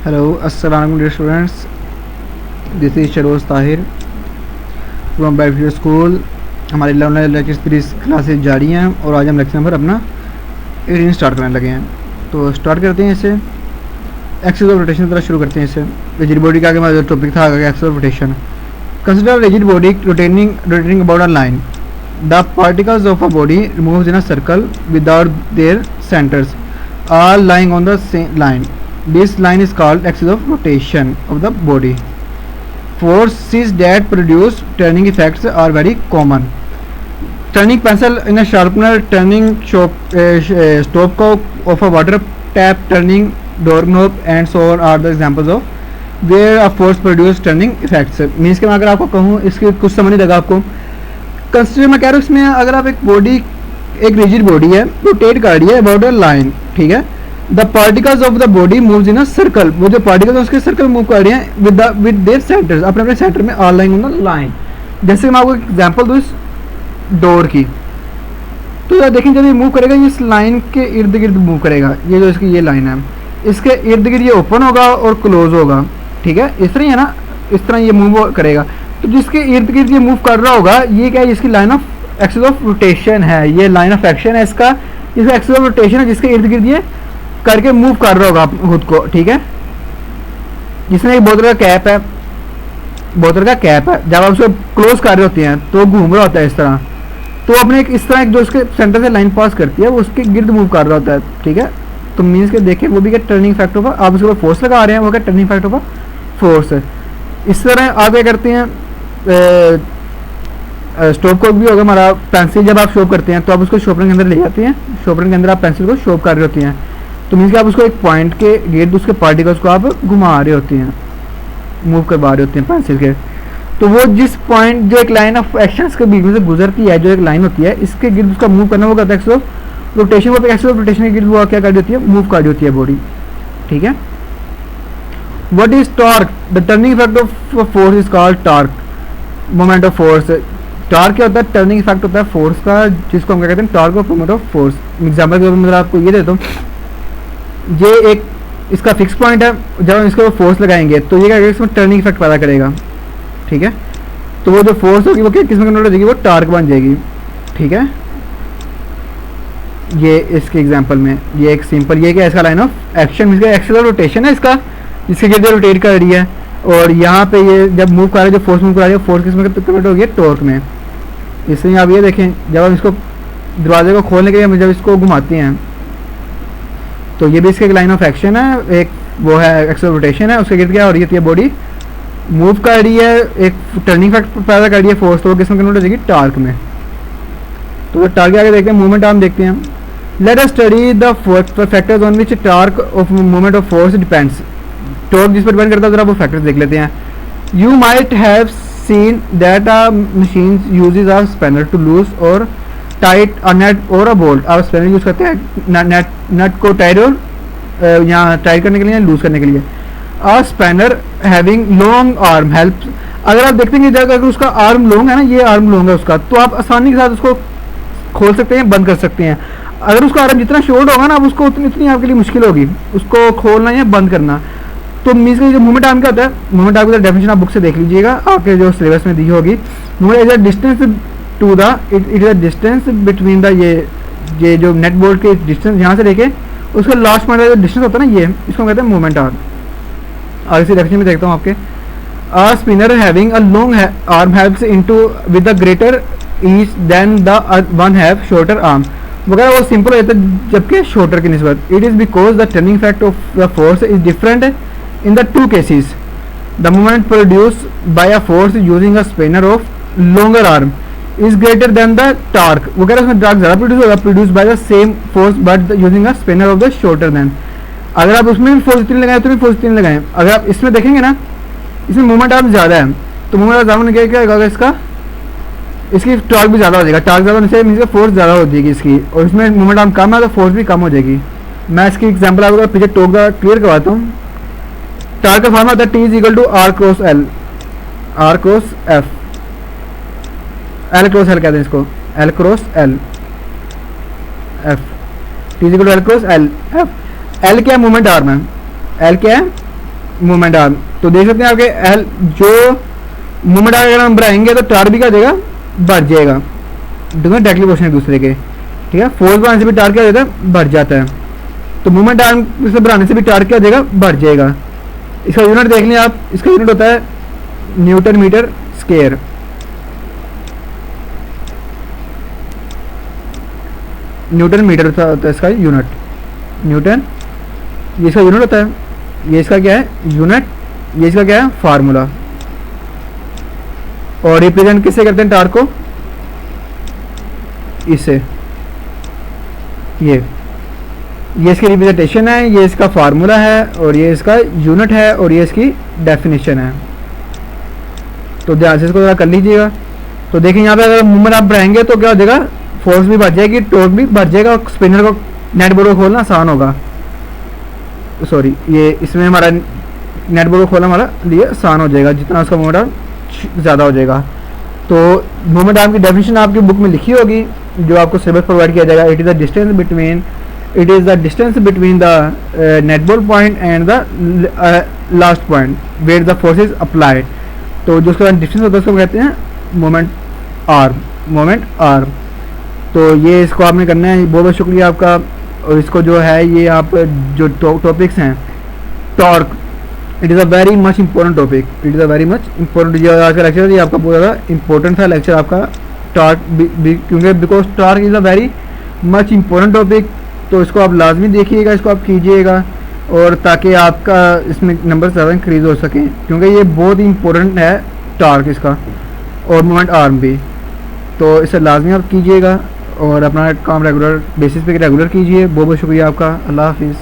Hello अस्सलाम वालेकुम students, this is Sharoz Tahir from Batfield school. हमारी ऑनलाइन लेक्चर सीरीज क्लासेज जारी हैं और आज हम लेक्चर नंबर अपना 18 स्टार्ट करने लगे हैं। तो स्टार्ट करते हैं इसे एक्सिस ऑफ रोटेशन की तरह शुरू करते हैं इसे। रिजिड बॉडी का आगे हमारा जो टॉपिक था आगे axis of rotation. Consider rigid body rotating about a line. The particles of a body moves in a circle without their centres are lying on the same line. This line is called axis of rotation of the body. Forces that produce turning effects are very common. Turning pencil in a sharpener, turning stopcock of a water tap, turning doorknob and so on are the examples of where a force produce turning effects. Means कि मैं अगर आपको कहूँ इसके कुछ समझ नहीं लगा आपको, कंसिडर मैं कह रहा हूँ इसमें अगर आप एक बॉडी एक रिजिड बॉडी है रोटेट कर रही है अबाउट अ लाइन, ठीक है। The particles of the body moves in a circle, वो जो पार्टिकल्स उसके सर्कल मूव कर रहे हैं विद देयर सेंटर्स, अपने अपने सेंटर में are lying on the line. जैसे मैं आपको एक एग्जांपल दूँ इस डोर की, तो यार देखें जब ये मूव करेगा ये इस लाइन के इर्द गिर्द मूव करेगा। ये जो इसकी ये लाइन है इसके इर्द गिर्द ये ओपन होगा और क्लोज होगा, ठीक है। इस तरह ही है ना, इस तरह ये मूव करेगा। तो जिसके इर्द गिर्द ये मूव कर रहा होगा ये क्या है, इसकी line of axis of rotation है, ये लाइन ऑफ एक्शन है इसका एक्सिस ऑफ रोटेशन है जिसके इर्द गिर्द ये करके मूव कर रहा होगा खुद को, ठीक है। जिसमें एक बोतल का कैप है, बोतल का कैप है, जब आप उसको क्लोज कर रहे होते हैं तो घूम रहा होता है इस तरह, तो अपने एक इस तरह एक जो उसके सेंटर से लाइन पास करती है वो उसके गिर्द मूव कर रहा होता है, ठीक है। तो मीन्स के देखें वो भी क्या टर्निंग इफेक्ट होगा, आप उसके ऊपर फोर्स लगा रहे हैं वो क्या टर्निंग इफेक्ट होगा फोर्स है। इस तरह आप क्या करते हैं, स्टॉप कोक भी होगा हमारा। पेंसिल जब आप शॉर्प करते हैं तो आप उसको शॉर्पनर के अंदर ले जाते हैं, शॉर्पनर के अंदर आप पेंसिल को शॉर्प कर रहे होते हैं, तो मीन्स कि आप उसको एक पॉइंट के गिर्द उसके पार्टिकल्स को आप घुमा रहे होते हैं, मूव करवा रहे होते हैं पेंसिल के। तो वो जिस पॉइंट जो एक लाइन ऑफ एक्शन के बीच में से गुजरती है, जो एक लाइन होती है इसके गिर्द उसका मूव करना, वो करता है एक्सिस ऑफ रोटेशन। वो एक्सिस ऑफ रोटेशन के गिर्द वो क्या कर देती है, मूव कर देती है बॉडी, ठीक है। What is torque? The turning effect of force is called torque, moment of force. Torque क्या होता है, टर्निंग इफेक्ट होता है फोर्स का, जिसको हम क्या कहते हैं torque of moment of force. Example के तौर पर मैं आपको ये देता हूँ, ये एक इसका फिक्स पॉइंट है, जब हम इसके फोर्स लगाएंगे तो ये क्या करेगा, इसमें टर्निंग इफेक्ट पैदा करेगा, ठीक है। तो वो जो फोर्स होगी वो क्या किस में कन्वर्ट हो जाएगी, वो टॉर्क बन जाएगी, ठीक है। ये इसके एग्जांपल में ये एक सिंपल ये क्या इसका लाइन ऑफ एक्शन, इसका एक्सिस ऑफ रोटेशन है इसका, जिसके गिर्द रोटेट कर रही है, और यहाँ पे ये जब मूव कर रहा है, जो फोर्स मूव कर रही है फोर्स किस में कन्वर्ट हो गई है, टॉर्क में। इसलिए आप ये देखें जब हम इसको दरवाजे को खोलने के लिए जब इसको घुमाते हैं तो ये भी इसके लाइन ऑफ एक्शन है, एक वो है एक्सिस ऑफ रोटेशन है, उसके गिर्द क्या हो रही है, बॉडी मूव कर रही है, एक टर्निंग इफेक्ट पैदा कर रही है फोर्स, तो वो किस में कन्वर्ट हो जाएगी, टॉर्क में। तो टॉर्क के आगे देखते हैं मूवमेंट आर्म देखते हैं। Let us study the factors on which torque of movement of force depends. Torque जिस पर डिपेंड करता है जरा वो फैक्टर्स देख लेते हैं। You might have seen that a machine uses a spanner to loose और टाइट अ नेट और अ बोल्ट। आप स्पैनर यूज़ करते हैं नट को टाइट और यहाँ टाइट करने के लिए, लूज करने के लिए। A spanner having long arm help. अगर आप देखते हैं अगर उसका आर्म लॉन्ग है ना, ये आर्म लॉन्ग है उसका, तो आप आसानी के साथ उसको खोल सकते हैं, बंद कर सकते हैं। अगर उसका आर्म जितना शॉर्ट होगा ना, अब उसको इतनी आपके लिए मुश्किल होगी उसको खोलना या बंद करना। तो मीन्स का जो मूवमेंट आर्म का होता है, मूवमेंट आर्म का डेफिनेशन आप बुक से देख लीजिएगा, आपके जो सिलेबस में दी होगी। Movement is a distance to the it is a distance between the ये जो नेट बोल्ट के डिस्टेंस यहाँ से लेके उसका लास्ट पॉइंट का जो डिस्टेंस होता है ना, ये इसको कहते हैं मूवमेंट आर्म। और इसी डेफिनेशन में देखता हूँ आपके, a spanner having a long arm helps into with the greater ease than the one have shorter arm. वगैरह वो सिंपल हो जाता है जबकि शॉर्टर की निस्बत। It is because the turning effect of the force is different in the two cases. The movement produce by a force using a spinner of longer arm is greater than the torque. वगैरह उसमें torque ज़्यादा produce होगा, produce by the same force but using a spinner of the shorter then. अगर आप उसमें भी force इतनी लगाएं तो भी फोर्स इतनी लगाएं। अगर आप इसमें देखेंगे ना, इसमें मूवमेंट आर्म ज़्यादा है, तो मूवमेंट आर्म ज़्यादा क्या होगा इसका, इसकी टॉर्क भी ज़्यादा हो जाएगा। टॉर्क ज़्यादा होने से मीन्स फोर्स ज़्यादा हो जाएगी इसकी, और इसमें मूवमेंट आर्म कम है तो फोर्स भी कम हो जाएगी। मैं इसकी एग्जाम्पल आपको पीछे टॉर्क का क्लियर करवाता हूँ। टॉर्क का फॉर्म होता है T is equal to R cross L, R cross F, L cross L कहते हैं इसको, L cross L F, T is equal to L cross L F. L क्या मूवमेंट आर्म है, एल क्या है मोमेंट आर्म। तो देख सकते हैं आपके एल जो मोमेंट आर्म अगर हम बढ़ाएंगे तो टार्क भी क्या हो जाएगा, बढ़ जाएगा, दोनों डायरेक्टली पोर्शन एक दूसरे के, ठीक है। फोर्स बढ़ाने से भी टार्क क्या हो जाता है, बढ़ जाता है। तो मोमेंट आर्म से बढ़ाने से भी टार्क क्या हो जाएगा, बढ़ जाएगा। इसका यूनिट देख लें आप, इसका यूनिट होता है newton metre square. Newton metre होता है इसका यूनिट, न्यूटन ये इसका यूनिट होता है, ये इसका क्या है यूनिट, ये इसका क्या है फार्मूला। और रिप्रेजेंट किससे करते हैं टार्क को, इससे, ये इसकी रिप्रेजेंटेशन है, ये इसका फार्मूला है, और ये इसका यूनिट है, और ये इसकी डेफिनेशन है। तो ध्यान से इसको जरा कर लीजिएगा। तो देखिए यहाँ पे अगर मूवमेंट आप बढ़ाएंगे तो क्या हो जाएगा, फोर्स भी बढ़ जाएगी, टॉर्क भी बढ़ जाएगा, और स्पिनर को नेट बोर्ड को खोलना आसान होगा। सॉरी, ये इसमें हमारा नेट बोर्ड को खोलना हमारा लिए आसान हो जाएगा, जितना उसका मूवमेंट आर्म ज़्यादा हो जाएगा। तो मूवमेंट आर्म की डेफिनेशन आपकी बुक में लिखी होगी, जो आपको सिलेबस प्रोवाइड किया जाएगा। It is the distance between the nut bolt point and the last point where the force is applied. तो जो उसका डिस्टेंस होता है उसको कहते हैं मोमेंट आर्म। तो ये इसको आपने करना है। बहुत बहुत शुक्रिया आपका। और इसको जो है ये आप जो टॉपिक्स हैं, torque, it is a very much important topic, it is a very much important. जो आज का लेक्चर ये आपका बहुत ज़्यादा इंपॉर्टेंट था लेक्चर आपका टॉर्क, क्योंकि because torque is a very much important topic. तो इसको आप लाजमी देखिएगा, इसको आप कीजिएगा, और ताकि आपका इसमें नंबर ज़्यादा इंक्रीज हो सकें, क्योंकि ये बहुत ही इंपॉर्टेंट है टॉर्क इसका, और मोमेंट आर्म भी। तो इसे लाजमी आप कीजिएगा, और अपना काम रेगुलर बेसिस पे रेगुलर कीजिए। बहुत बहुत शुक्रिया आपका। अल्लाह हाफिज़।